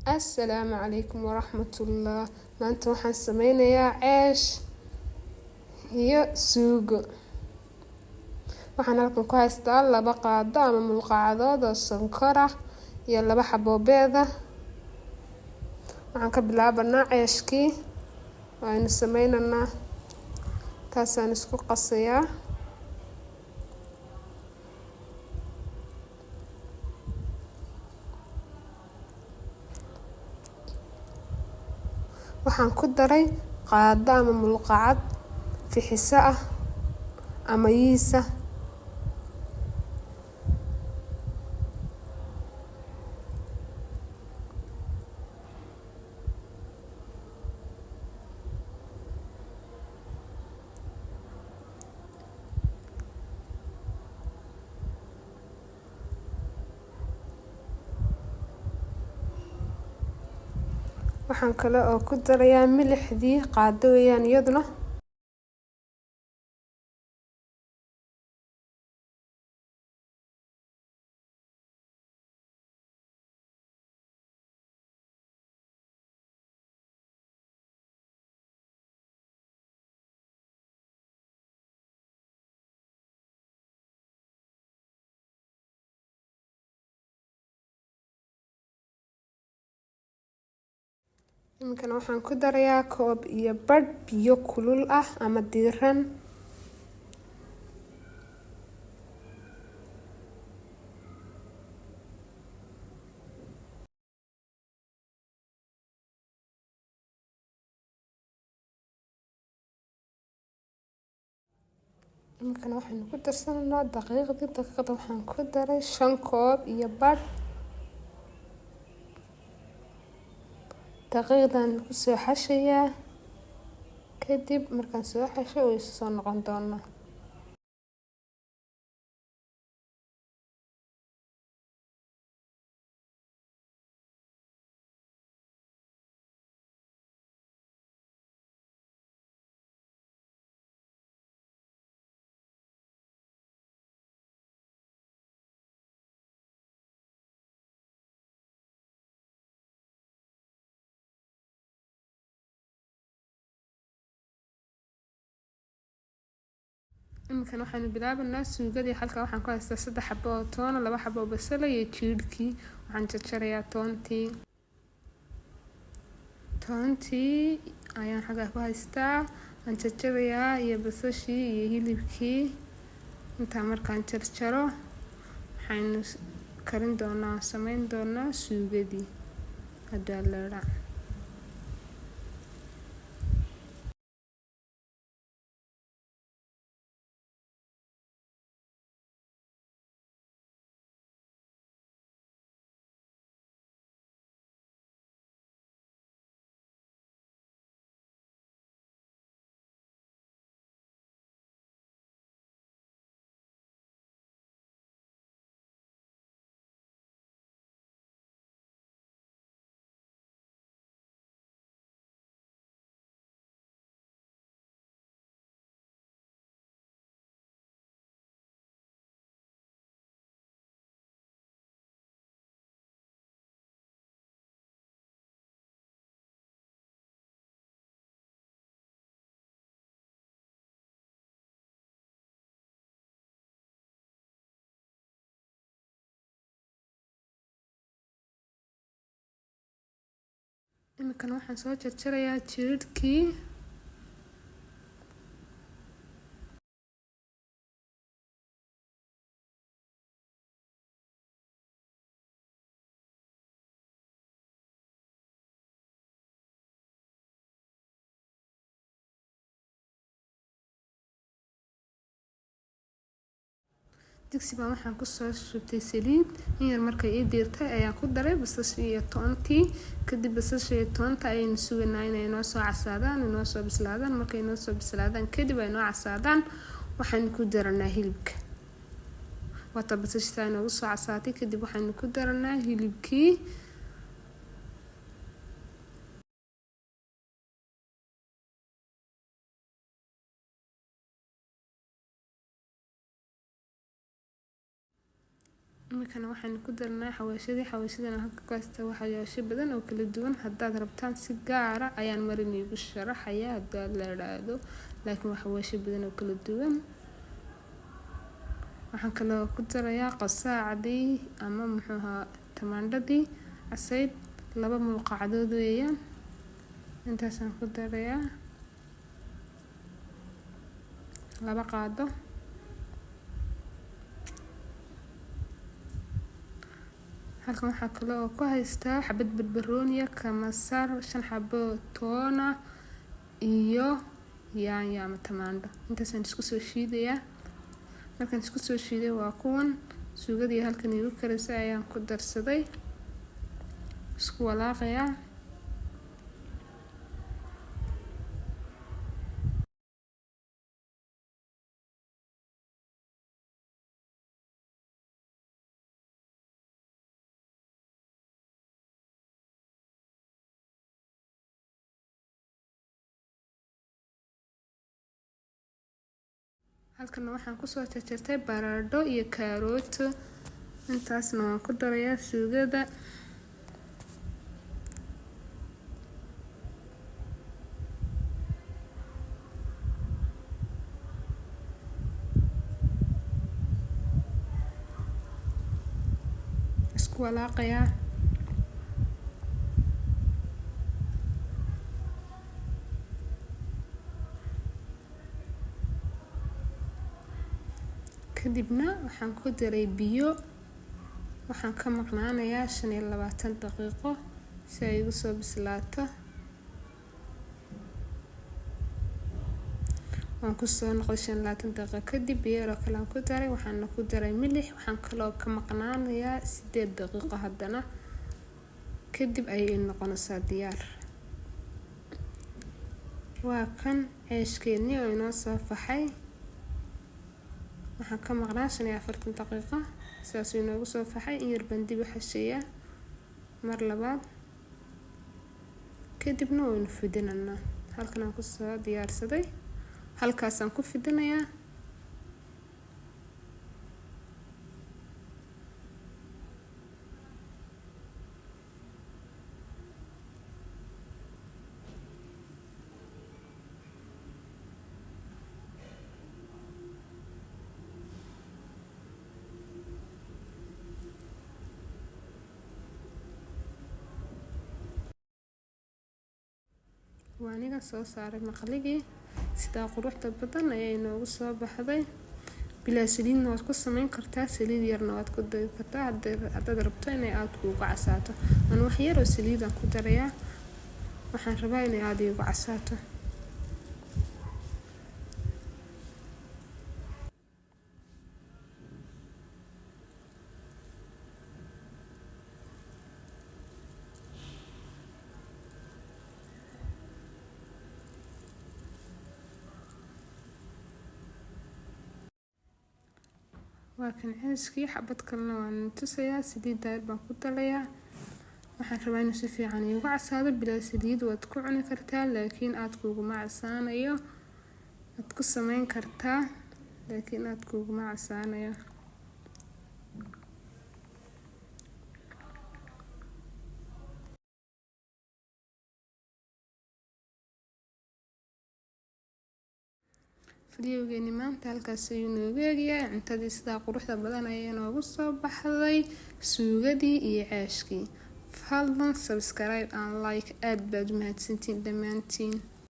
السلام عليكم ورحمة الله. maanta waxaan sameynayaa ceesh iyo suugo. waxaan halkan ku haystaa 2 qaado ama mulqacadood oo sonkor ah iyo 2 xabo beed ah. waxaan ka bilaabanaa ceeshkii waanu sameynaynaa. taasaan isku qasayaa. waxaan ku daray qaado ama mulqacad fixisa ah ama yiisa. waxaan kale oo ku darayaa milixdii qaado weeyaan iyaduna. iminkan waxaan ku darayaa 1.5 koob biyo kulul ah ama diiran. iminkan waxaan ku darsanaynaa daqiiqda waxaan ku daray 5 koob. daqiiqdan ku soo xashayaa kadib markaan soo xasho way soo noqon doonaa. iminkan waxaan bilaabanaa suugadii. halka waxaan ku haystaa 3 xabo oo toon, 2 xabo oo basal iyo jiirkii. waxaan jarjarayaa toontii ayaan xaga ku haystaa. aan jarjarayaa iyo basashii iyo hilibkii. intaa markaan jarjaro waxaan karin doonaa sameyn doonaa suugadii hadaa leera. iminkan waxaan soo jarjarayaa jiirkii. digsi baan waxaan ku soo shubtay saliid in yar. markay ii diirtay ayaan ku daray basashii iyo toontii. kadib basashii iyo toonta ayaynu sugaynaa inay noo soo casaadaan, inoo soo bislaadaan. markay noo soo bislaadaan kadib ay noo casaadaan waxaan ku daranaa hilibka. wata basashii ay noogu soo casaatay kadib waxaan ku daranaa hilibkii. imikana waxaan ku darnaa xawaashidana halka ka hasta waxyaasho badan oo kala duwan haddaad rabtaan si gaar ah ayaan marin igu sharaxayaa haddaad la raado laakiin xawaasho badan oo kala duwan waxaan kaloo ku darayaa qasaacadii ama muxuu ahaa tamaandhadii casayd 2 mulqacdood weeyaan intaasaan ku darayaa 2 qaado halkan waxaa kaloo ku haystaa xabad barbarooniya kamasar 5 xabo toona iyo yaanyo ama tamaandho intaasaan isku soo shiidayaa markaan isku soo shiiday waa kuwan suugadii halkan igu karisay ayaan ku darsaday isku walaaqayaa halkan waxaan ku soo jarjartay baradho iyo kaarooto intaasna waan ku darayaa suugada isku walaaqayaa kadibna waxaan ku daray biyo waxaan ka maqnaanayaa 25 daqiiqo si ay ugu soo bislaato waan ku soo noqday 25 daqiiqo kadib biyo kale aan ku daray waxaan ku daray milix waxaan kaloo ka maqnaanayaa 8 daqiiqo haddana kadib ayay noqonaysaa diyaar waa kan ceeshkeennii oo inoo soo faxay waxaan ka maqnaa 45 daqiiqo saas inoogu soo faxay in yar baan dib u xasheeyaa mar labaad kadibna waan fidinaynaa halkan aan ku soo diyaarsaday halkaasaan ku fidinayaa waaniga soo saaray maqligii sida quruxda badan ayay noogu soo baxday bilaa saliidna waad ku samayn kartaa saliid yarna waad ku dari kartaa haddaad rabto inay aad kuugu casaato aan wax yar oo saliidaan ku darayaa waxaan rabaa inay aad iigu casaato laakiin ceeskii xabad kalena waan tusayaa saliid daayir baan ku dalayaa waxaan rabaa inuu si fiican iigu casaado bilaa saliid waad ku cuni kartaa laakiin aad kuuguma casaanayo waad ku samayn kartaa laakiin aad kuuguma casaanayo fideogeeni maanta halkaas ayuu noogu eegyahay cuntadii sidaa quruxda badan ayay noogu soo baxday suugadii iyo ceeshkii fadlan subscribe and like aad baad u mahadsantiin dhammaantiin